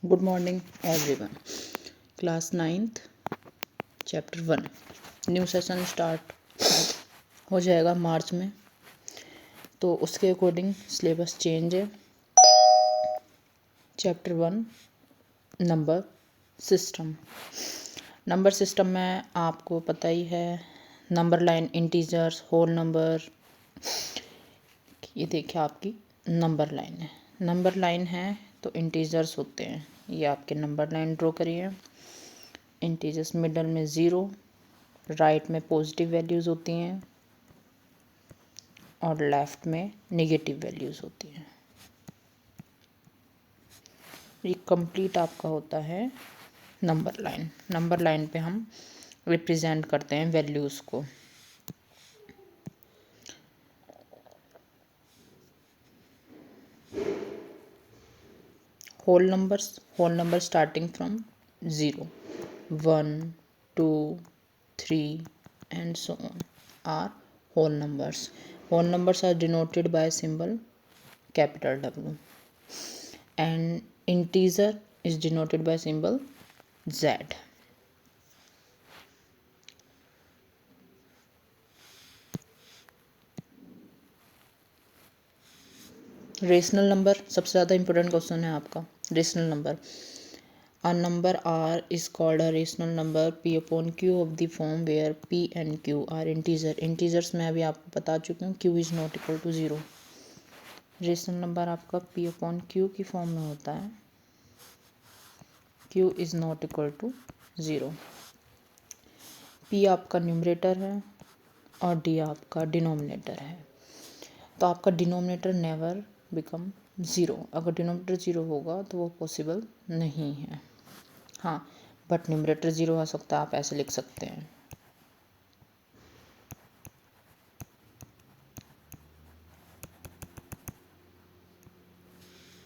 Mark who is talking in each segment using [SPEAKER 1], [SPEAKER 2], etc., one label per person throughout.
[SPEAKER 1] Good morning everyone. Class 9th chapter 1 new session start हो जाएगा March में, तो उसके अकॉर्डिंग सिलेबस चेंज है। Chapter 1 number system. Number system में आपको पता ही है, number line, integers, whole number. ये देखिए आपकी नंबर लाइन है। नंबर लाइन है तो इंटीजर्स होते हैं। ये आपके नंबर लाइन ड्रॉ करिए। इंटीजर्स मिडल में 0, राइट में पॉजिटिव वैल्यूज़ होती हैं और लेफ्ट में नेगेटिव वैल्यूज़ होती हैं। ये कंप्लीट आपका होता है नंबर लाइन। नंबर लाइन पे हम रिप्रेजेंट करते हैं वैल्यूज़ को। Whole number starting from 0, 1, 2, 3 and so on are whole numbers. Whole numbers are denoted by symbol capital W, and integer is denoted by symbol Z. Rational number सबसे ज़्यादा important question है आपका। Rational number, a number r is called a rational number p upon q of the form where p and q are integers मैं अभी आपको बता चुकी हूँ, q is not equal to 0। Rational number आपका p upon q की form में होता है, q is not equal to 0। p आपका न्यूमरेटर है और d आपका डिनोमिनेटर है। तो आपका डिनोमिनेटर नेवर बिकम 0। अगर डिनोमिनेटर 0 होगा तो वो पॉसिबल नहीं है। हाँ, बट न्यूमरेटर 0 आ सकता है। आप ऐसे लिख सकते हैं,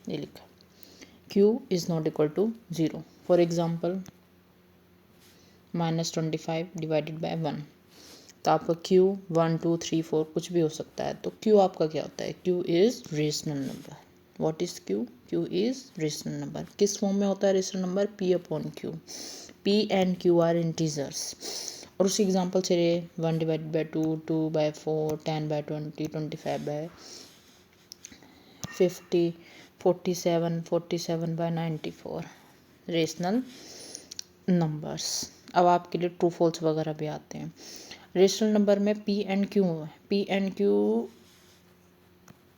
[SPEAKER 1] ये लिखा, q is not equal to 0। For example -25 divided by 1। तो आपका q 1 2 3 4 कुछ भी हो सकता है। तो q आपका क्या होता है? q is rational number. What is q? q is rational number. किस फॉर्म में होता है rational number? p upon q। p and q are integers. और उसी एग्जांपल से 1 divided by 2, 2 by 4, 10 by 20, 25 by 50, 47, 47 by 94 rational numbers. अब आपके लिए ट्रू फॉल्स वगैरह भी आते हैं। रेशनल नंबर में p and q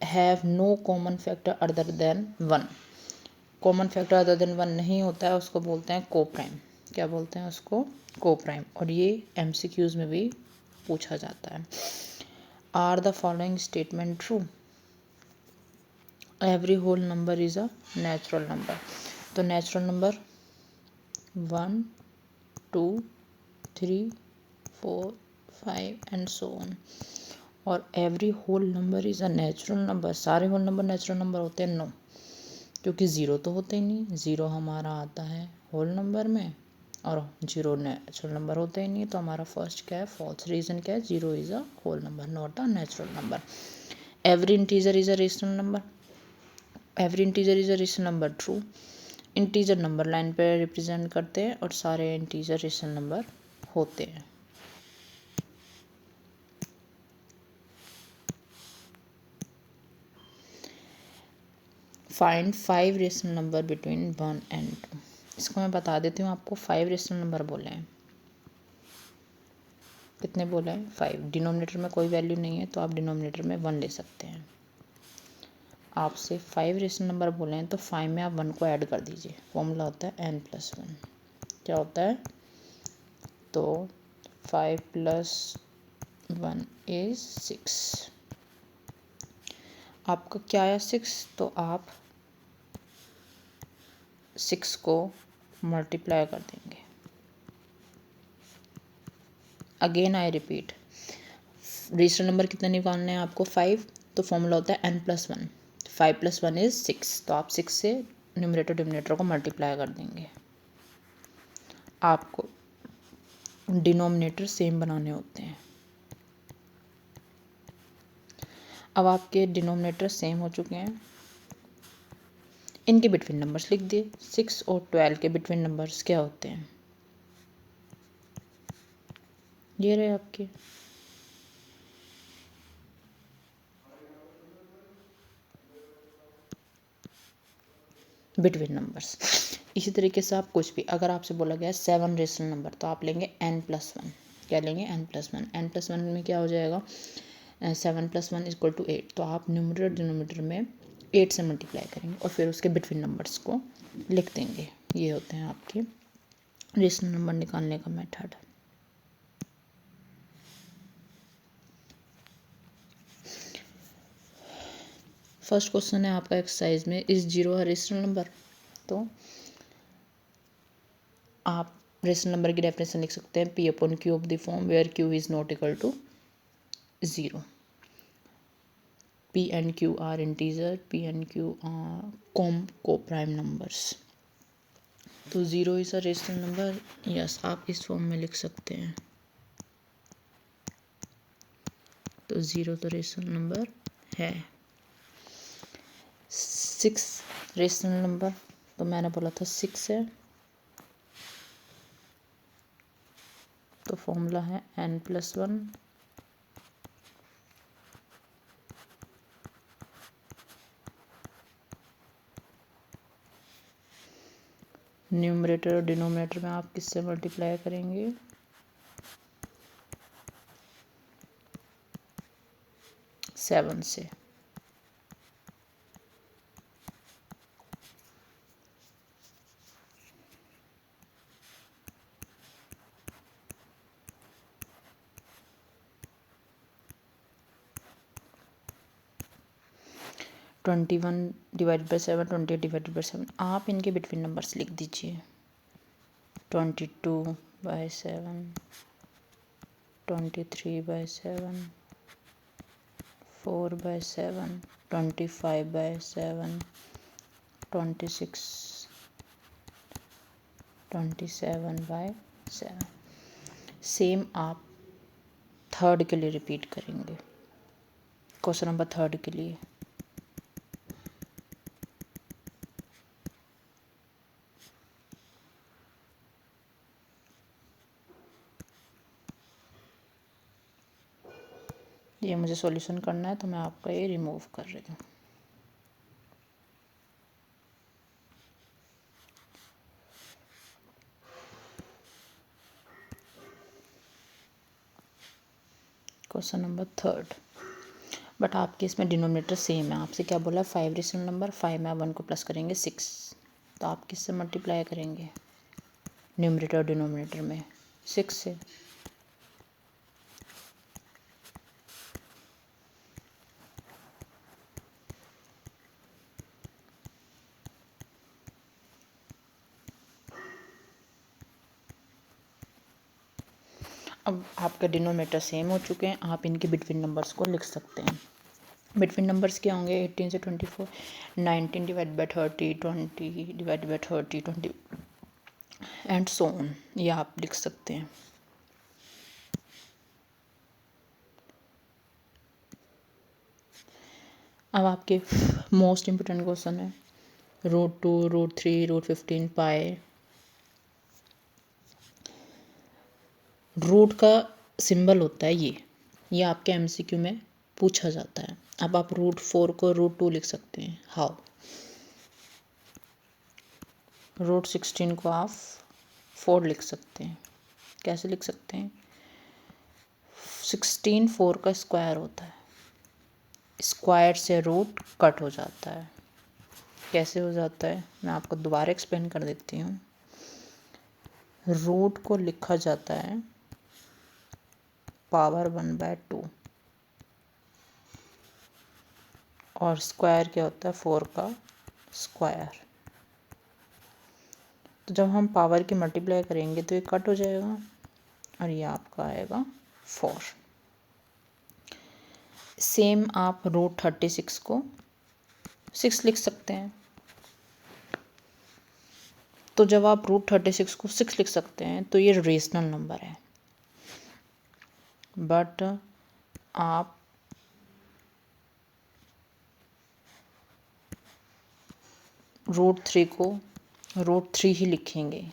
[SPEAKER 1] have no common factor other than 1। Common factor other than 1 नहीं होता है, उसको बोलते हैं कोप्राइम। क्या बोलते हैं उसको? कोप्राइम। और ये MCQs में भी पूछा जाता है। Are the following statement true? Every whole number is a natural number. तो natural number 1, 2, 3, 4, 5 and so on. और every whole number is a natural number. सारे होल नंबर नेचुरल नंबर होते हैं? नो, क्योंकि 0 तो होते ही नहीं। 0 हमारा आता है होल नंबर में और 0 नेचुरल नंबर होते ही नहीं। तो हमारा फर्स्ट क्या है? फॉल्स। रीजन क्या है? 0 is a whole number, not a natural number. Every integer is a rational number. Every integer is a rational number, true. Integer number line पे रिप्रेजेंट करते हैं और सारे इंटीजर रेशनल नंबर होते हैं। Find 5 rational number between 1 and 2। इसको मैं बता देती हूँ आपको। 5 रेशनल नंबर बोले हैं। कितने बोले हैं? 5। डिनोमिनेटर में कोई वैल्यू नहीं है तो आप डिनोमिनेटर में 1 ले सकते हैं। आपसे 5 रेशनल नंबर बोले हैं तो 5 में आप 1 को ऐड कर दीजिए। फॉर्मूला होता है n+1। क्या होता है? तो 5 + 1 इज 6। आपका क्या आया? 6। तो आप 6 को मल्टीप्लाई कर देंगे। Again I repeat, rational number कितने निकालने हैं आपको? 5। तो फॉर्मूला होता है n+1। 5 + 1 इज 6। तो आप 6 से न्यूमरेटर डिनोमिनेटर को मल्टीप्लाई कर देंगे। आपको डिनोमिनेटर सेम बनाने होते हैं। अब आपके डिनोमिनेटर सेम हो चुके हैं। इनके बिटवीन नंबर्स लिख दिए। 6 और 12 के बिटवीन नंबर्स क्या होते हैं, ये रहे आपके। Between numbers. इसी तरीके से आप कुछ भी, अगर आपसे बोला गया 7 रेशनल नंबर, तो आप लेंगे n+1। क्या लेंगे, n+1। n+1 में क्या हो जाएगा, 7 + 1 = 8। तो आप न्यूमरेटर डिनोमिनेटर में 8 से मल्टीप्लाई करेंगे और फिर उसके बिटवीन नंबर्स को लिख देंगे। ये होते हैं आपके रेशनल नंबर निकालने का मेथड। फर्स्ट क्वेश्चन है आपका एक्सरसाइज में, इज 0 अ रेशनल नंबर। तो आप रेशनल नंबर की डेफिनेशन लिख सकते हैं, P/Q of the form where Q is not equal to 0। P and Q are integer, P and Q are co-prime numbers। तो 0 is a rational number, yes आप इस form में लिख सकते हैं। तो 0 तो रेशनल नंबर है। 6 रेशनल नंबर, तो मैंने बोला था 6 है, तो फॉर्मूला है n+1 न्यूमरेटर और डिनोमिनेटर में आप किससे मल्टीप्लाई करेंगे, 7 से। ट्वेंटी 1/7, 28/7। आप इनके बिटवीन नंबर्स लिख दीजिए। 22/7, 23/7, 4/7, 25/7, 26, 27/7। सेम आप थर्ड के लिए रिपीट करेंगे। क्वेश्चन नंबर थर्ड के लिए ये मुझे सॉल्यूशन करना है, तो मैं आपका ये रिमूव कर रही हूँ। क्वेश्चन नंबर थर्ड, बट आपके इसमें डिनोमिनेटर सेम है। आपसे क्या बोला, 5 रेशनल नंबर, 5 में 1 को प्लस करेंगे 6, तो आप किससे मल्टीप्लाई करेंगे, न्यूमरेटर और डिनोमिनेटर में 6 से। अब आपके डिनोमिनेटर सेम हो चुके हैं, आप इनके बिटवीन नंबर्स को लिख सकते हैं। बिटवीन नंबर्स क्या होंगे, 18 से 24, 19/30, 20/30, 20 एंड सो ऑन, ये आप लिख सकते हैं। अब आपके मोस्ट इम्पोर्टेंट क्वेश्चन है, √2, √3, √15 पाए। रूट का सिंबल होता है ये आपके एमसीक्यू में पूछा जाता है। अब आप √4 को √2 लिख सकते हैं, हाउ। √16 को आप 4 लिख सकते हैं, कैसे लिख सकते हैं, 16 4 का स्क्वायर होता है, स्क्वायर से रूट कट हो जाता है। कैसे हो जाता है, मैं आपको दोबारा एक्सप्लेन कर देती हूँ। रूट को लिखा जाता है पावर 1/2 और स्क्वायर क्या होता है, 4 का स्क्वायर। तो जब हम पावर की मल्टीप्लाई करेंगे तो ये कट हो जाएगा और ये आपका आएगा 4। सेम आप √36 को 6 लिख सकते हैं। तो जब आप √36 को 6 लिख सकते हैं तो ये रेशनल नंबर है। बट आप √3 को √3 ही लिखेंगे,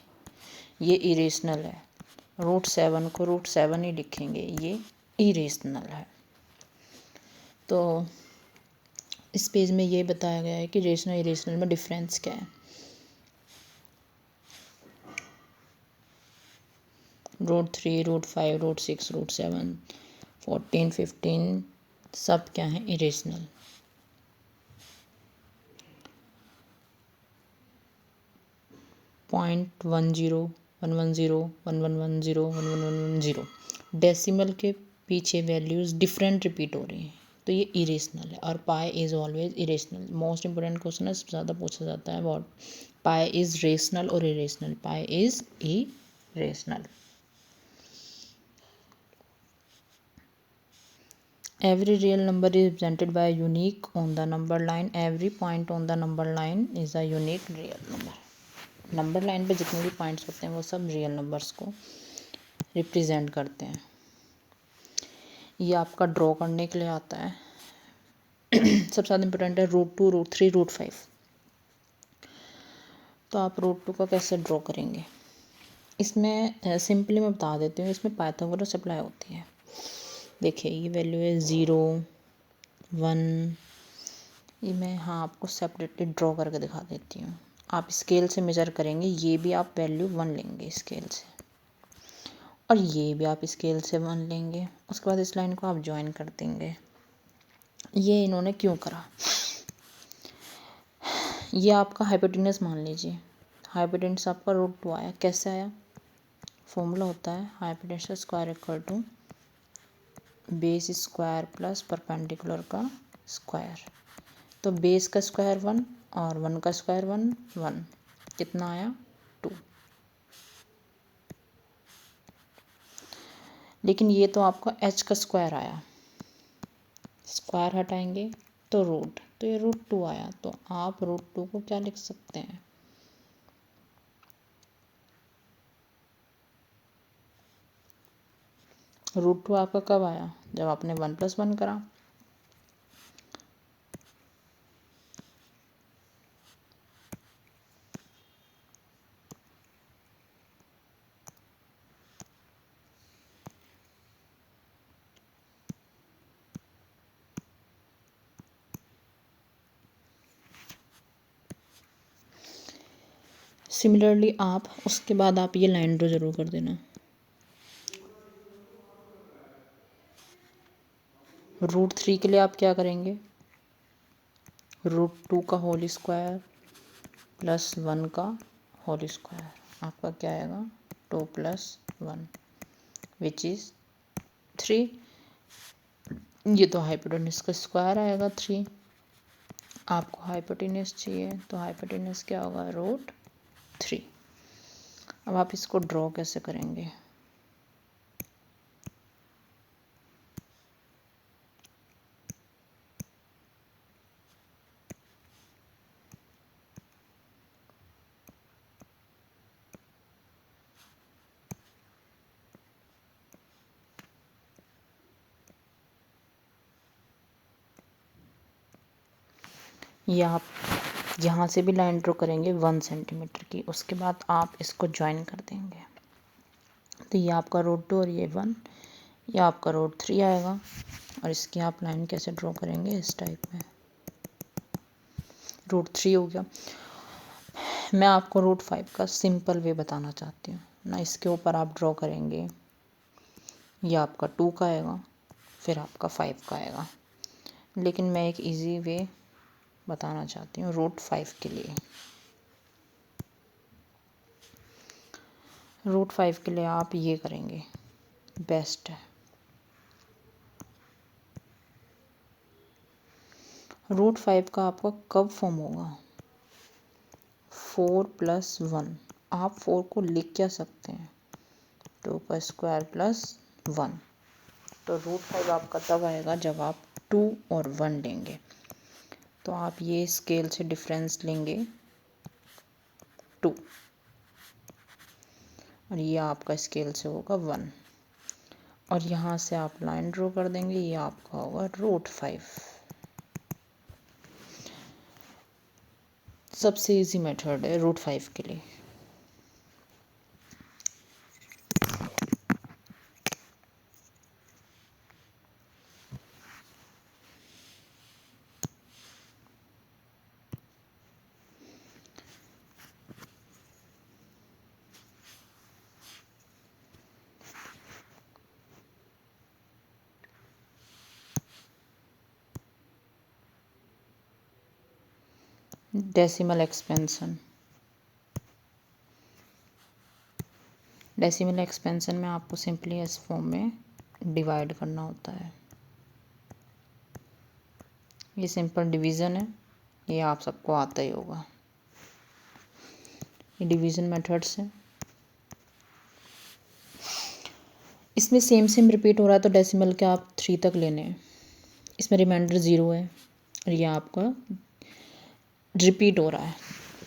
[SPEAKER 1] ये इरेशनल है। √7 को √7 ही लिखेंगे, ये इरेशनल है। तो इस पेज में ये बताया गया है कि रेशनल इरेशनल में डिफरेंस क्या है। √3, √5, √6, √7, 14, 15 सब क्या है, इरेशनल। .10, 110, 1110, 1110 डेसिमल के पीछे वैल्यूज डिफरेंट रिपीट हो रही हैं, तो ये इरेशनल है। और pi is always irrational. Most important question है, सबसे ज़्यादा पूछा जाता है अबाउट पाई इज रेशनल और irrational. Pi is irrational. Every real number is represented by a unique on the number line. Every point on the number line is a unique real number. Number line पे जितने भी points होते हैं वो सब real numbers को represent करते हैं। ये आपका ड्रॉ करने के लिए आता है। सबसे ज़्यादा इम्पोर्टेंट है √2, √3, √5। तो आप √2 का कैसे ड्रॉ करेंगे, इसमें सिंपली मैं बता देती हूँ। इसमें पाइथागोरस अप्लाई होती है। देखिए ये वैल्यू है 0, 1। ये मैं आपको सेपरेटली ड्रॉ करके दिखा देती हूँ। आप स्केल से मेज़र करेंगे, ये भी आप वैल्यू 1 लेंगे स्केल से, और ये भी आप स्केल से 1 लेंगे। उसके बाद इस लाइन को आप ज्वाइन कर देंगे। ये इन्होंने क्यों करा, ये आपका हाइपोटेनस मान लीजिए। हाइपोटेनस आपका √2 आया, कैसे आया, फॉर्मूला होता है hypotenuse square equal to base square plus perpendicular का स्क्वायर। तो बेस का स्क्वायर 1 और 1 का स्क्वायर 1, 1 कितना आया 2। लेकिन ये तो आपका h का स्क्वायर आया, स्क्वायर हटाएंगे तो रूट, तो ये √2 आया। तो आप √2 को क्या लिख सकते हैं, √2 आपका कब आया, जब आपने 1 + 1 करा। सिमिलरली आप उसके बाद आप ये लाइन ड्रॉ जरूर कर देना। √3 के लिए आप क्या करेंगे, √2 का होल स्क्वायर प्लस 1 का होल स्क्वायर, आपका क्या आएगा 2 + 1 विच इज़ 3। ये तो हाइपोटेनस का स्क्वायर आएगा 3। आपको हाइपोटेनस चाहिए, तो हाइपोटेनस क्या होगा √3। अब आप इसको ड्रॉ कैसे करेंगे, ये आप यहाँ से भी लाइन ड्रॉ करेंगे 1 सेंटीमीटर की। उसके बाद आप इसको ज्वाइन कर देंगे। तो ये आपका √2 और ये 1, ये आपका √3 आएगा। और इसकी आप लाइन कैसे ड्रॉ करेंगे, इस टाइप में। √3 हो गया। मैं आपको √5 का सिंपल वे बताना चाहती हूँ ना। इसके ऊपर आप ड्रॉ करेंगे, ये आपका 2 का आएगा, फिर आपका 5 का आएगा। लेकिन मैं एक इजी वे बताना चाहती हूँ √5 के लिए। √5 के लिए आप ये करेंगे, बेस्ट है। √5 का आपका कब फॉर्म होगा, 4 + 1। आप 4 को लिख क्या सकते हैं, 2 का स्क्वायर प्लस 1। तो √5 आपका तब आएगा जब आप 2 और 1 लेंगे। तो आप ये स्केल से डिफरेंस लेंगे 2, और ये आपका स्केल से होगा 1, और यहाँ से आप लाइन ड्रॉ कर देंगे, ये आपका होगा √5। सबसे इजी मेथड है √5 के लिए। Decimal expansion. डेसिमल एक्सपेंशन में आपको सिंपली इस फॉर्म में डिवाइड करना होता है। ये सिंपल डिवीज़न है, ये आप सबको आता ही होगा। ये डिवीज़न मेथड्स है। इसमें सेम रिपीट हो रहा है तो डेसिमल के आप 3 तक लेने हैं। इसमें रिमाइंडर 0 है और ये आपका रिपीट हो रहा है,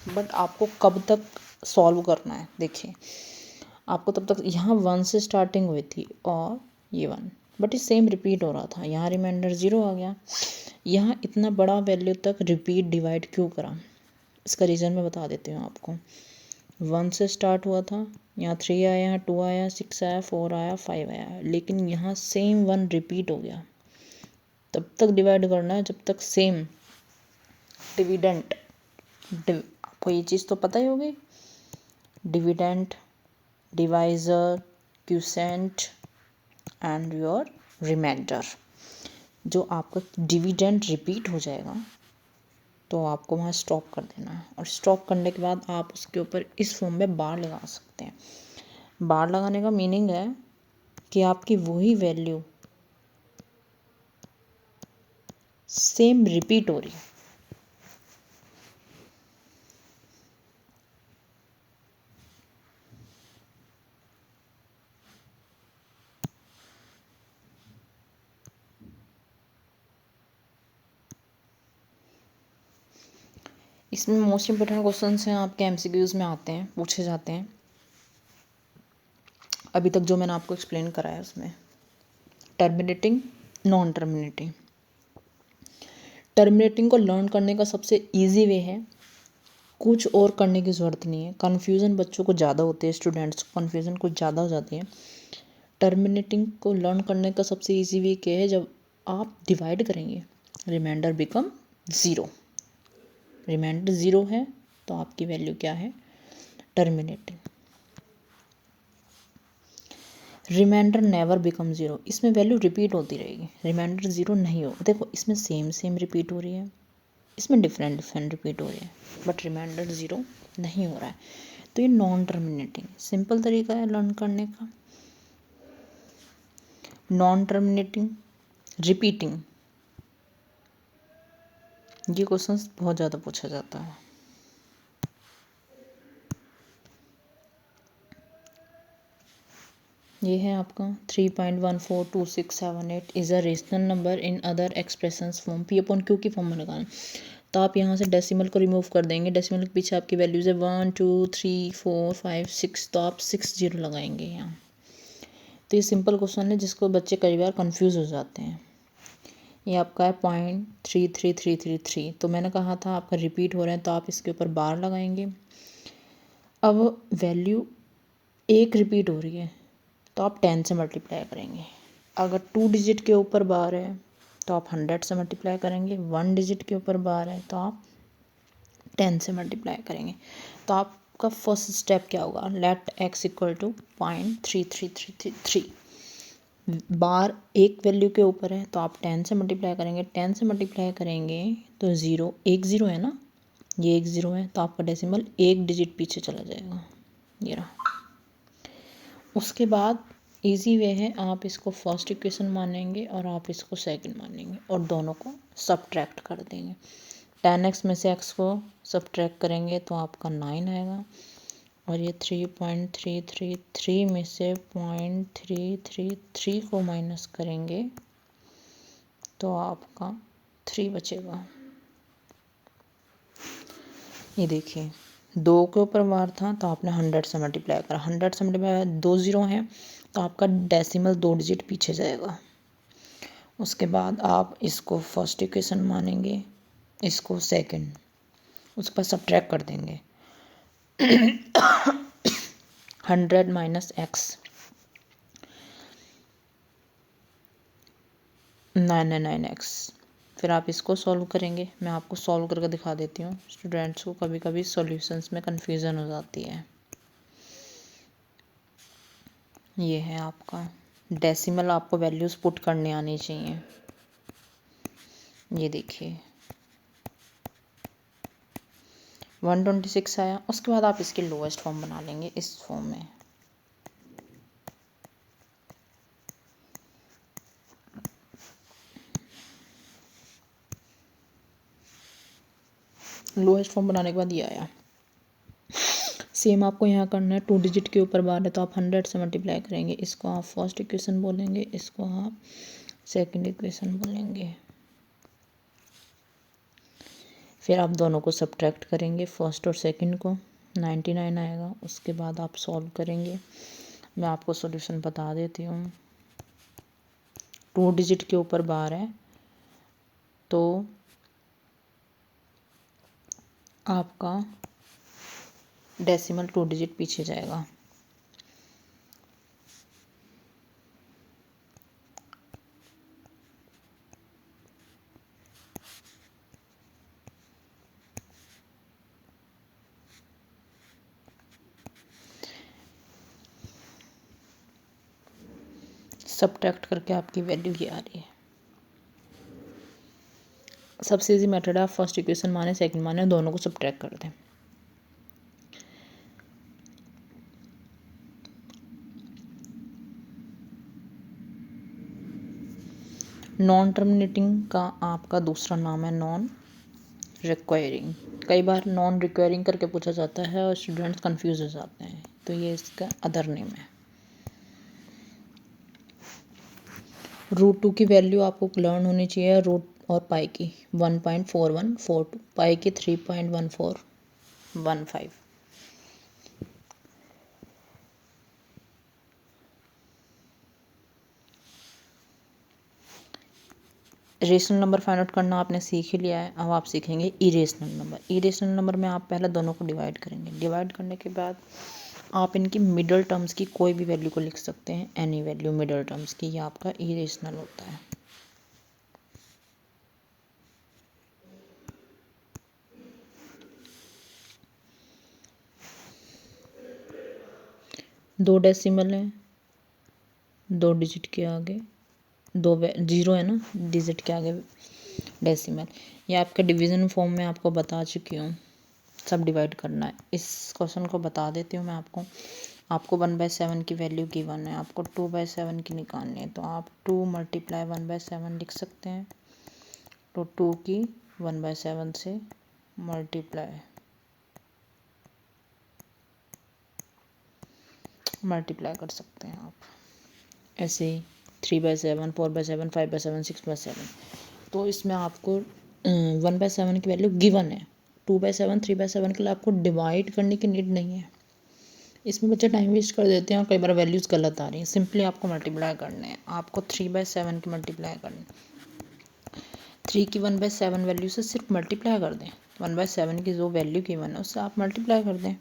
[SPEAKER 1] बट आपको कब तक सॉल्व करना है। देखिए आपको तब तक, यहाँ 1 से स्टार्टिंग हुई थी और ये 1, बट ये सेम रिपीट हो रहा था। यहाँ रिमाइंडर 0 आ गया। यहाँ इतना बड़ा वैल्यू तक रिपीट डिवाइड क्यों करा, इसका रीज़न मैं बता देती हूँ आपको। 1 से स्टार्ट हुआ था, यहाँ 3 आया, यहाँ 2 आया, 6 आया, 4 आया, 5 आया, लेकिन यहाँ सेम 1 रिपीट हो गया। तब तक डिवाइड करना है जब तक सेम डिविडेंट, आपको ये चीज़ तो पता ही होगी, dividend, divisor, quotient and your remainder. जो आपका डिविडेंट रिपीट हो जाएगा तो आपको वहाँ स्टॉप कर देना है, और स्टॉप करने के बाद आप उसके ऊपर इस फॉर्म में बार लगा सकते हैं। बार लगाने का मीनिंग है कि आपकी वही वैल्यू सेम रिपीट हो रही है। इसमें मोस्ट इम्पोर्टेंट क्वेश्चंस हैं, आपके एमसीक्यूज में आते हैं, पूछे जाते हैं। अभी तक जो मैंने आपको एक्सप्लेन करा है उसमें टर्मिनेटिंग, नॉन टर्मिनेटिंग। टर्मिनेटिंग को लर्न करने का सबसे इजी वे है, कुछ और करने की ज़रूरत नहीं है। कन्फ्यूज़न बच्चों को ज़्यादा होती है, स्टूडेंट्स को कन्फ्यूज़न कुछ ज़्यादा हो जाती है। टर्मिनेटिंग को लर्न करने का सबसे इजी वे क्या है, जब आप डिवाइड करेंगे रिमाइंडर बिकम 0। रिमाइंडर 0 है तो आपकी वैल्यू क्या है, टर्मिनेटिंग। रिमाइंडर नेवर बिकम 0, इसमें वैल्यू रिपीट होती रहेगी, रिमाइंडर 0 नहीं हो। देखो इसमें सेम रिपीट हो रही है, इसमें डिफरेंट रिपीट हो रही है, बट रिमाइंडर 0 नहीं हो रहा है, तो ये नॉन टर्मिनेटिंग। सिंपल तरीका है लर्न करने का, नॉन टर्मिनेटिंग, रिपीटिंग। ये क्वेश्चंस बहुत ज़्यादा पूछा जाता है। ये है आपका 3.142678 is a rational number in other expressions form, P upon Q की फॉर्म में लगाना। तो आप यहाँ से डेसिमल को रिमूव कर देंगे। डेसिमल के पीछे आपकी वैल्यूज है 1 2 3 4 5 6, तो आप 6 0 लगाएंगे यहाँ। तो ये सिंपल क्वेश्चन है जिसको बच्चे कई बार कन्फ्यूज़ हो जाते हैं। ये आपका है 0.33333। तो मैंने कहा था आपका रिपीट हो रहा है तो आप इसके ऊपर बार लगाएंगे। अब वैल्यू 1 रिपीट हो रही है तो आप 10 से मल्टीप्लाई करेंगे। अगर 2 डिजिट के ऊपर बार है तो आप 100 से मल्टीप्लाई करेंगे। 1 डिजिट के ऊपर बार है तो आप 10 से मल्टीप्लाई करेंगे। तो आपका फर्स्ट स्टेप क्या होगा, लेट x इक्वल टू 0.3333। बार एक वैल्यू के ऊपर है तो आप 10 से मल्टीप्लाई करेंगे। 10 से मल्टीप्लाई करेंगे तो 0, 1 0 है ना, ये 1 0 है तो आपका डेसिमल 1 डिजिट पीछे चला जाएगा, ये रहा। उसके बाद इजी वे है, आप इसको फर्स्ट इक्वेशन मानेंगे और आप इसको सेकंड मानेंगे और दोनों को सब्ट्रैक्ट कर देंगे। 10x में से x को सब्ट्रैक्ट करेंगे तो आपका 9 आएगा, और ये 3.333 में से 0.333 को माइनस करेंगे तो आपका 3 बचेगा। ये देखिए 2 के ऊपर बार था तो आपने 100 से मल्टीप्लाई करा। 100 से मल्टीप्लाई 2 0 है तो आपका डेसिमल 2 डिजिट पीछे जाएगा। उसके बाद आप इसको फर्स्ट इक्वेशन मानेंगे, इसको सेकंड। उसके बाद सब्ट्रैक्ट कर देंगे 100 माइनस एक्स 999x। फिर आप इसको सॉल्व करेंगे। मैं आपको सॉल्व करके दिखा देती हूँ, स्टूडेंट्स को कभी कभी सॉल्यूशंस में कन्फ्यूज़न हो जाती है। ये है आपका डेसिमल, आपको वैल्यूज़ पुट करने आनी चाहिए। ये देखिए 126 आया। उसके बाद आप इसकी लोएस्ट फॉर्म बना लेंगे इस फॉर्म में। लोएस्ट फॉर्म बनाने के बाद ये आया। सेम आपको यहाँ करना है, 2 डिजिट के ऊपर बार है तो आप 100 से मल्टीप्लाई करेंगे। इसको आप फर्स्ट इक्वेशन बोलेंगे, इसको आप सेकंड इक्वेशन बोलेंगे। फिर आप दोनों को सब्ट्रैक्ट करेंगे, फर्स्ट और सेकंड को, 99 आएगा। उसके बाद आप सॉल्व करेंगे। मैं आपको सॉल्यूशन बता देती हूँ। 2 डिजिट के ऊपर बार है तो आपका डेसिमल 2 डिजिट पीछे जाएगा। सब्ट्रैक्ट करके आपकी वैल्यू ये आ रही है। सबसे इजी मेथड है, आप फर्स्ट इक्वेशन माने सेकंड माने दोनों को सब्ट्रैक्ट कर दें। नॉन टर्मिनेटिंग का आपका दूसरा नाम है नॉन रिक्वायरिंग। कई बार नॉन रिक्वायरिंग करके पूछा जाता है और स्टूडेंट्स कंफ्यूज हो जाते हैं, तो ये इसका अदर नेम है। √2 की वैल्यू आपको लर्न होनी चाहिए, रूट और पाई की 1.4142, पाई की 3.1415। रेशनल नंबर फाइंड आउट करना आपने सीख ही लिया है। अब आप सीखेंगे इरेशनल नंबर। इरेशनल नंबर में आप पहले दोनों को डिवाइड करेंगे। डिवाइड करने के बाद आप इनकी मिडल टर्म्स की कोई भी वैल्यू को लिख सकते हैं, एनी वैल्यू मिडल टर्म्स की, ये आपका इरेशनल होता है। दो डेसिमल है, 2 डिजिट के आगे दो जीरो है ना, डिजिट के आगे डेसिमल। ये आपके डिवीज़न फॉर्म में आपको बता चुकी हूँ, सब डिवाइड करना है। इस क्वेश्चन को बता देती हूँ मैं आपको 1/7 की वैल्यू गिवन है, आपको 2/7 की निकालनी है। तो आप 2 मल्टीप्लाई 1/7 लिख सकते हैं। तो 2 की 1/7 से मल्टीप्लाई कर सकते हैं आप। ऐसे 3/7, 4/7, 5/7, 6/7। तो इसमें आपको 1/7 की वैल्यू गिवन है। 2/7, 3/7 के लिए आपको डिवाइड करने की नीड नहीं है। इसमें बच्चे टाइम वेस्ट कर देते हैं और कई बार वैल्यूज़ गलत आ रही हैं। सिंपली आपको मल्टीप्लाई करने हैं। आपको 3/7 की मल्टीप्लाई करनी, 3 की 1/7 वैल्यू से सिर्फ मल्टीप्लाई कर दें। 1/7 की जो वैल्यू गिवन है उससे आप मल्टीप्लाई कर दें।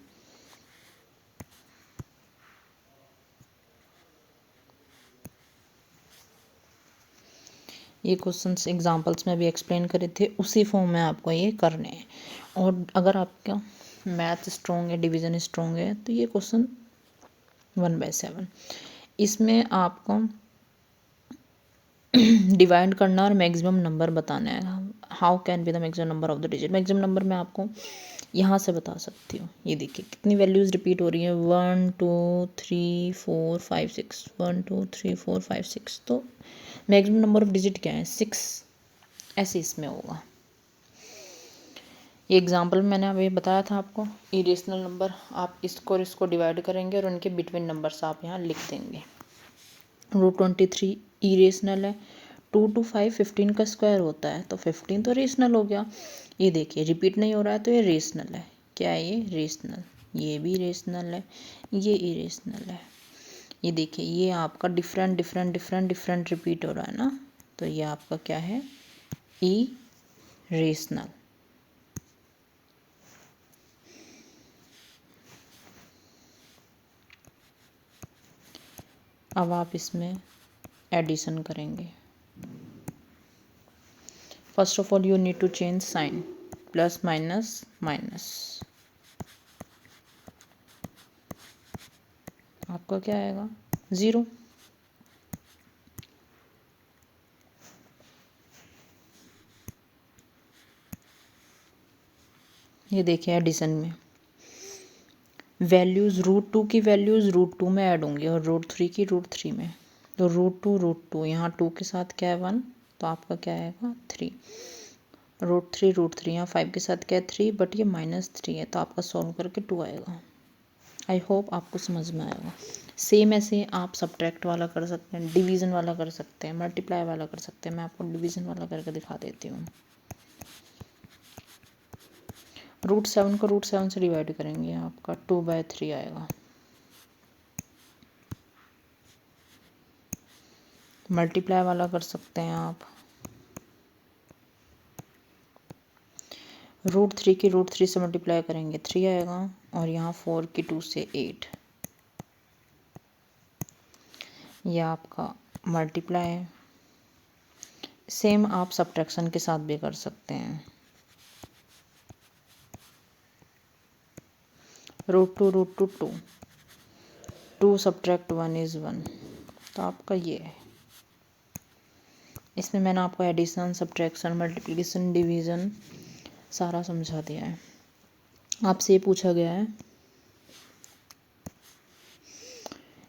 [SPEAKER 1] ये क्वेश्चंस एग्जांपल्स में भी एक्सप्लेन करे थे, उसी फॉर्म में आपको ये करने हैं। और अगर आपका मैथ स्ट्रॉन्ग है, डिवीज़न स्ट्रॉन्ग है, तो ये क्वेश्चन 1/7 इसमें आपको डिवाइड करना और मैक्सिमम नंबर बताना है। How can be the maximum number of the digit. Maximum number मैं आपको यहाँ से बता सकती हूँ। ये देखिए कितनी वैल्यूज़ रिपीट हो रही हैं, 1 2 3 4 5 6, 1 2 3 4 5 6। तो मैक्सिमम नंबर ऑफ डिजिट क्या है, 6। ऐसे इसमें होगा। ये एग्जाम्पल मैंने अभी बताया था आपको। इरेशनल नंबर, आप इसको और इसको डिवाइड करेंगे और उनके बिटवीन नंबर्स आप यहाँ लिख देंगे। √23 इरेशनल है। 2 to 5 15 का स्क्वायर होता है, तो 15 तो रेशनल हो गया। ये देखिए रिपीट नहीं हो रहा है, तो ये रेशनल है। क्या है ये, रेशनल। ये भी रेशनल है, ये इरेशनल है। ये देखिए ये आपका different different different different repeat हो रहा है ना, तो ये आपका क्या है, इरेशनल। अब आप इसमें एडिशन करेंगे। First of all you need to change sign, plus minus minus, आपका क्या आएगा 0। ये देखिए एडिशन में वैल्यूज़ √2 की वैल्यूज़ √2 में ऐड होंगी और √3 की √3 में। तो √2 यहाँ 2 के साथ क्या है 1, तो आपका क्या आएगा 3। √3 यहाँ 5 के साथ क्या है 3, बट ये -3 है तो आपका सॉल्व करके 2 आएगा। आई होप आपको समझ में आएगा। सेम ऐसे आप सब्ट्रैक्ट वाला कर सकते हैं, डिवीज़न वाला कर सकते हैं, मल्टीप्लाई वाला कर सकते हैं। मैं आपको डिवीज़न वाला करके दिखा देती हूँ। √7 को √7 से डिवाइड करेंगे, आपका 2/3 आएगा। मल्टीप्लाई वाला कर सकते हैं आप, √3 की √3 से मल्टीप्लाई करेंगे 3 आएगा, और यहाँ 4 की 2 से 8, यह आपका मल्टीप्लाई है। सेम आप सब्ट्रैक्शन के साथ भी कर सकते हैं। √2 2 सब्ट्रैक्ट 1 इज़ 1, तो आपका ये है। इसमें मैंने आपको एडिशन, सब्ट्रैक्शन, मल्टीप्लिकेशन, डिवीज़न सारा समझा दिया है। आपसे ये पूछा गया है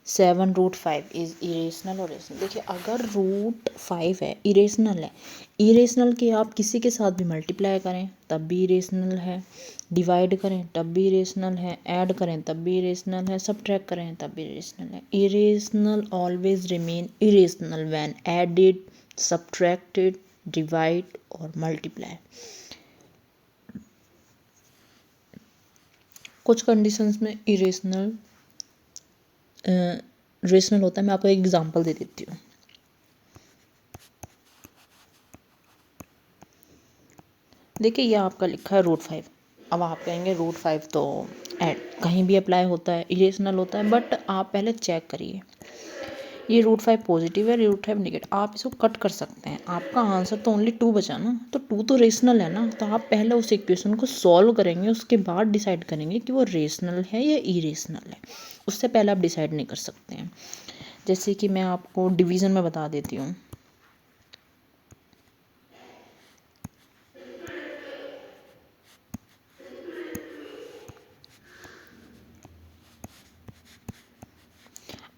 [SPEAKER 1] 7 √5 इज इरेशनल और रेशनल। देखिए अगर √5 है, इरेशनल है, इरेशनल के आप किसी के साथ भी मल्टीप्लाई करें तब भी इरेशनल है, डिवाइड करें तब भी इरेशनल है, ऐड करें तब भी इरेशनल है, सब्ट्रैक्ट करें तब भी इरेशनल है। Irrational always remain irrational when added, subtracted, divide और मल्टीप्लाई। कुछ कंडीशंस में इरेशनल रेशनल होता है। मैं आपको एक एग्जांपल दे देती हूँ। देखिए ये आपका लिखा है √5। अब आप कहेंगे √5 तो कहीं भी अप्लाई होता है, इरेशनल होता है, बट आप पहले चेक करिए ये √5 पॉजिटिव है, √5 नेगेटिव। आप इसको कट कर सकते हैं, आपका आंसर तो ओनली 2 बचा ना, तो 2 तो रेशनल है ना। तो आप पहले उस इक्वेशन को सॉल्व करेंगे, उसके बाद डिसाइड करेंगे कि वो रेशनल है या इरेशनल है। उससे पहले आप डिसाइड नहीं कर सकते हैं। जैसे कि मैं आपको डिवीज़न में बता देती हूँ।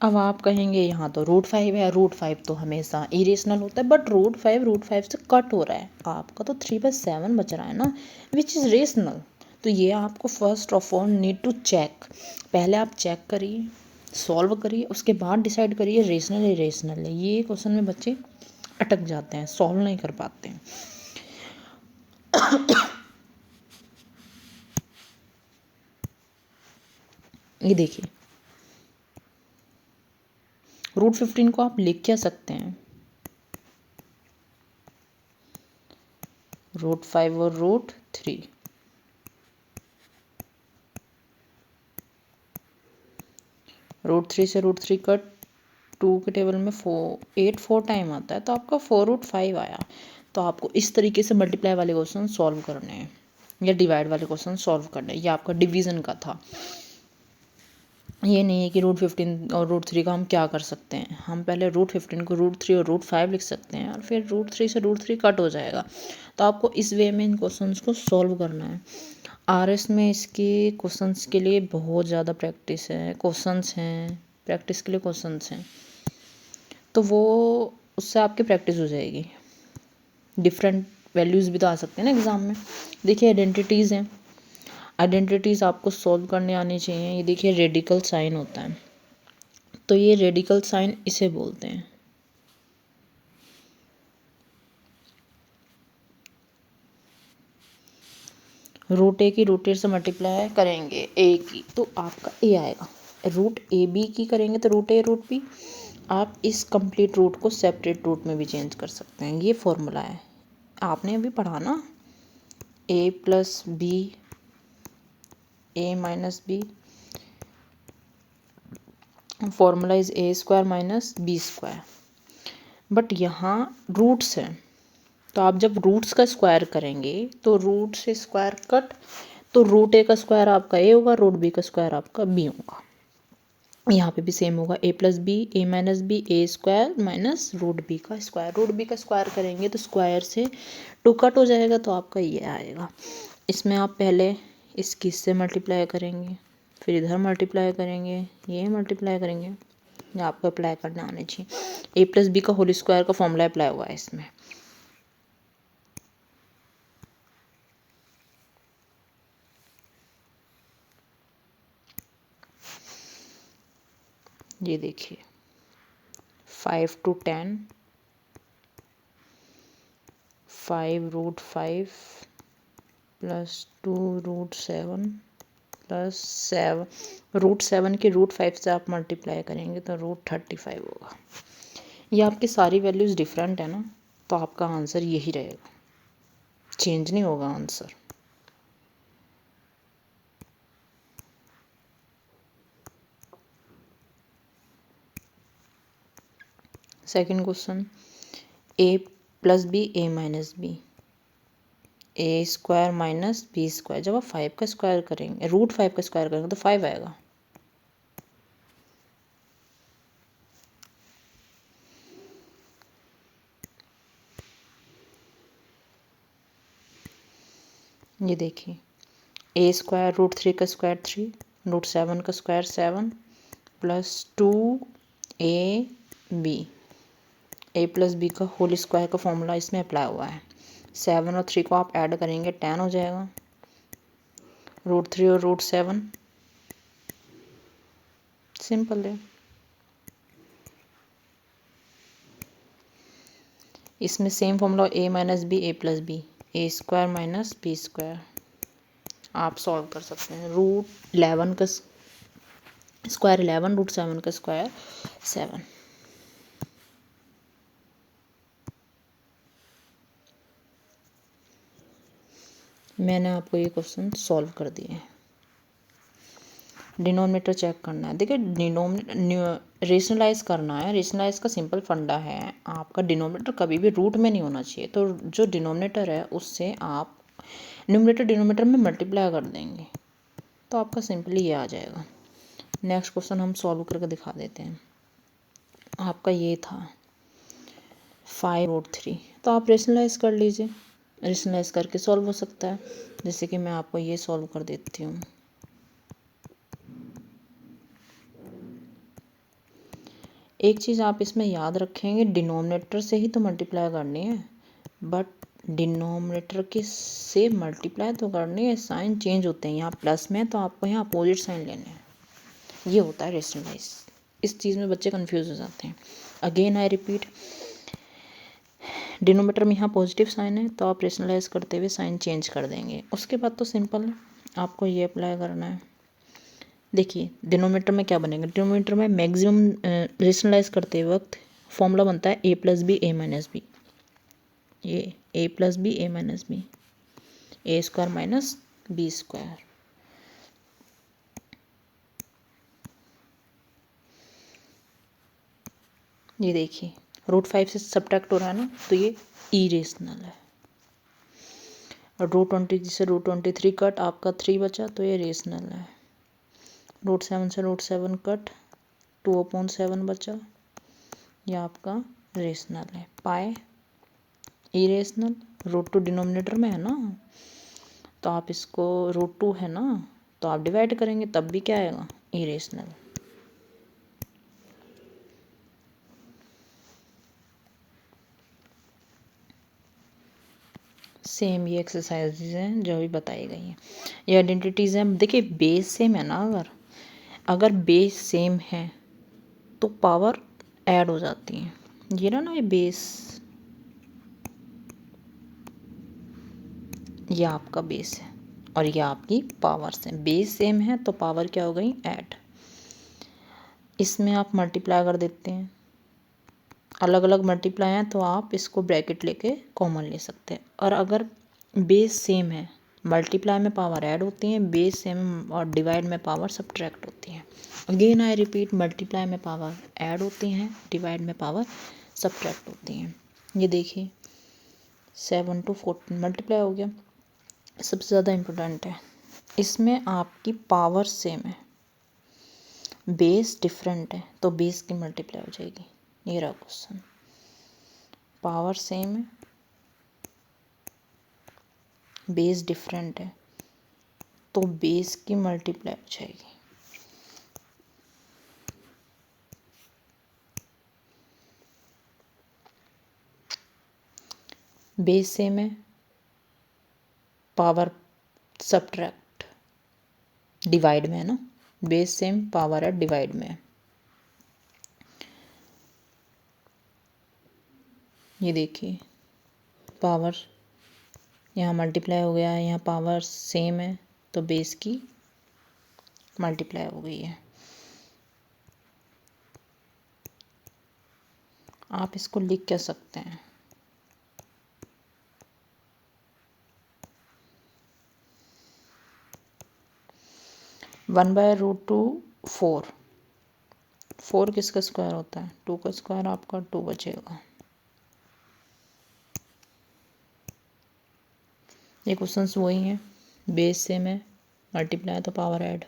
[SPEAKER 1] अब आप कहेंगे यहाँ तो √5 है, √5 तो हमेशा इरेशनल होता है, बट √5 से कट हो रहा है, आपका तो 3/7 बच रहा है ना, विच इज़ रेशनल। तो ये आपको first of all need to check. पहले आप चेक करिए, सॉल्व करिए, उसके बाद डिसाइड करिए रेशनल इरेशनल है। ये क्वेश्चन में बच्चे अटक जाते हैं, सॉल्व नहीं कर पाते हैं। ये देखिए √15 को आप लिख क्या सकते हैं, √5 और √3। √3 से √3 कट, 2 के टेबल में 8 4 टाइम आता है, तो आपका 4√5 आया। तो आपको इस तरीके से मल्टीप्लाई वाले क्वेश्चन सॉल्व करने हैं या डिवाइड वाले क्वेश्चन सॉल्व करने हैं। ये आपका डिवीज़न का था। ये नहीं है कि √15 और √3 का हम क्या कर सकते हैं। हम पहले √15 को √3 और √5 लिख सकते हैं, और फिर √3 से √3 कट हो जाएगा। तो आपको इस वे में इन क्वेश्चंस को सॉल्व करना है। RS में इसके क्वेश्चंस के लिए बहुत ज़्यादा प्रैक्टिस है, क्वेश्चंस हैं, प्रैक्टिस के लिए क्वेश्चंस हैं, तो वो उससे आपकी प्रैक्टिस हो जाएगी। डिफरेंट वैल्यूज़ भी तो आ सकते हैं ना एग्ज़ाम में। देखिए आइडेंटिटीज़ हैं, आइडेंटिटीज़ आपको सॉल्व करने आनी चाहिए। ये देखिए रेडिकल साइन होता है, तो ये रेडिकल साइन इसे बोलते हैं। √a की √a से मल्टीप्लाई करेंगे a की, तो आपका a आएगा। √ab की करेंगे तो √a √b। आप इस कंप्लीट रूट को सेपरेट रूट में भी चेंज कर सकते हैं। ये फॉर्मूला है, आपने अभी पढ़ा ना, a + b a - b formula is a square minus b square, but यहाँ रूट्स हैं, तो आप जब रूट्स का स्क्वायर करेंगे तो रूट से स्क्वायर कट, तो रूट ए का स्क्वायर आपका ए होगा, रूट बी का स्क्वायर आपका बी होगा। यहाँ पे भी सेम होगा, ए प्लस बी ए माइनस बी ए स्क्वायर माइनस रूट बी का स्क्वायर। रूट बी का स्क्वायर करेंगे तो स्क्वायर से टू कट हो जाएगा, तो आपका ये आएगा। इसमें आप पहले इसकी इससे मल्टीप्लाई करेंगे, फिर इधर मल्टीप्लाई करेंगे, ये मल्टीप्लाई करेंगे, ये आपको अप्लाई करना आने चाहिए। ए प्लस बी का होल स्क्वायर का फॉर्मूला अप्लाई हुआ है इसमें। ये देखिए 5 to 10, 5√5 प्लस 2√7 प्लस 7, √7 के √5 से आप मल्टीप्लाई करेंगे तो √35 होगा। ये आपकी सारी वैल्यूज़ डिफरेंट है ना, तो आपका आंसर यही रहेगा, चेंज नहीं होगा आंसर। सेकंड क्वेश्चन, ए प्लस बी ए माइनस बी ए स्क्वायर माइनस बी स्क्वायर। जब आप 5 का स्क्वायर करेंगे, √5 का स्क्वायर करेंगे तो 5 आएगा। ये देखिए ए स्क्वायर √3 का स्क्वायर 3, √7 का स्क्वायर 7 प्लस 2 बी, ए प्लस बी का होल स्क्वायर का फॉर्मूला इसमें अप्लाई हुआ है। 7 और 3 को आप ऐड करेंगे 10 हो जाएगा, √3 और √7 सिंपल है। इसमें सेम फॉर्मूला ए माइनस बी ए प्लस बी ए स्क्वायर माइनस बी स्क्वायर, आप सॉल्व कर सकते हैं। √11 का स्क्वायर 11, √7 का स्क्वायर 7। मैंने आपको ये क्वेश्चन सॉल्व कर दिए हैं। डिनोमिनेटर चेक करना है। देखिए रेशनलाइज करना है। रेशनलाइज का सिंपल फंडा है, आपका डिनोमिनेटर कभी भी रूट में नहीं होना चाहिए, तो जो डिनोमिनेटर है उससे आप न्यूमरेटर डिनोमिनेटर में मल्टीप्लाई कर देंगे, तो आपका सिंपली ये आ जाएगा। नेक्स्ट क्वेश्चन हम सॉल्व करके दिखा देते हैं। आपका ये था 5√3, तो आप रेशनलाइज कर लीजिए, रेशनलाइज करके सॉल्व हो सकता है। जैसे कि मैं आपको ये सॉल्व कर देती हूँ। एक चीज़ आप इसमें याद रखेंगे, डिनोमिनेटर से ही तो मल्टीप्लाई करनी है, बट डिनोमिनेटर के से मल्टीप्लाई तो करनी है, साइन चेंज होते हैं। यहाँ प्लस में तो आपको यहाँ अपोजिट साइन लेने हैं, ये होता है रेशनलाइज। इस चीज़ में बच्चे कंफ्यूज हो जाते हैं। अगेन आई रिपीट, डिनोमिनेटर में यहाँ पॉजिटिव साइन है तो आप रेशनलाइज करते हुए साइन चेंज कर देंगे। उसके बाद तो सिंपल है, आपको ये अप्लाई करना है। देखिए डिनोमिनेटर में क्या बनेगा, डिनोमिनेटर में मैक्सिमम रेशनलाइज करते वक्त फॉर्मूला बनता है ए प्लस बी ए माइनस बी, ये ए प्लस बी ए माइनस बी ए स्क्वायर माइनस बी स्क्वायर। ये देखिए √5 से सब्ट्रैक्ट हो रहा है ना, तो ये इरेशनल है। और √20 से √23 कट, आपका 3 बचा, तो ये रेशनल है। √7 से √7 कट, 2/7 बचा, ये आपका रेशनल है। पाए इरेशनल, √2 डिनोमिनेटर में है ना, तो आप इसको √2 है ना, तो आप डिवाइड करेंगे तब भी क्या आएगा, इरेशनल। सेम ये एक्सरसाइजेज हैं जो अभी बताई गई हैं, ये आइडेंटिटीज़ हैं। देखिए बेस सेम है ना, अगर बेस सेम है तो पावर ऐड हो जाती है। ये ना ये बेस, ये आपका बेस है और ये आपकी पावर्स हैं। बेस सेम है तो पावर क्या हो गई, ऐड। इसमें आप मल्टीप्लाई कर देते हैं, अलग अलग मल्टीप्लाई हैं तो आप इसको ब्रैकेट लेके कॉमन ले सकते हैं। और अगर बेस सेम है मल्टीप्लाई में पावर ऐड होती है, बेस सेम और डिवाइड में पावर सब्ट्रैक्ट होती है। अगेन आई रिपीट, मल्टीप्लाई में पावर ऐड होती हैं, डिवाइड में पावर सब्ट्रैक्ट होती हैं। ये देखिए 7 to 14 मल्टीप्लाई हो गया। सबसे ज़्यादा इम्पोर्टेंट है, इसमें आपकी पावर सेम है, बेस डिफरेंट है, तो बेस की मल्टीप्लाई हो जाएगी। ये रहा क्वेश्चन, पावर सेम है, बेस डिफरेंट है, तो बेस की मल्टीप्लाई हो जाएगी। बेस सेम है, पावर सब्ट्रैक्ट, डिवाइड में है ना, बेस सेम, पावर है, डिवाइड में है। ये देखिए पावर यहाँ मल्टीप्लाई हो गया है, यहाँ पावर सेम है, तो बेस की मल्टीप्लाई हो गई है। आप इसको लिख क्या सकते हैं, वन बाय रूट टू 4, 4 किसका स्क्वायर होता है, 2 का स्क्वायर, आपका 2 बचेगा। ये क्वेश्चंस वही हैं, बेस सेम है, मल्टीप्लाई तो पावर ऐड,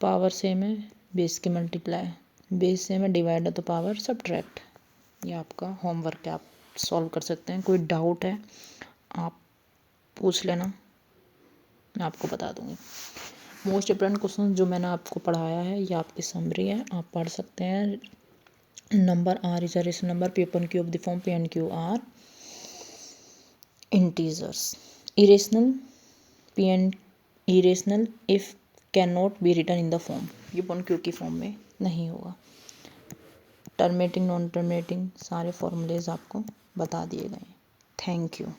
[SPEAKER 1] पावर सेम है, बेस की मल्टीप्लाई, बेस सेम है, डिवाइड है तो पावर सब्ट्रैक्ट। ये आपका होमवर्क है, आप सॉल्व कर सकते हैं। कोई डाउट है आप पूछ लेना, मैं आपको बता दूंगी। मोस्ट इंपोर्टेंट क्वेश्चन जो मैंने आपको पढ़ाया है ये आपकी समरी है, आप पढ़ सकते हैं। Number r is a rational number, p upon q of the form p and q are integers, irrational p and irrational if can not be written in the form, ये अपन क्यू की form में नहीं होगा। Terminating, non terminating, सारे formulae आपको बता दिए गए। Thank you.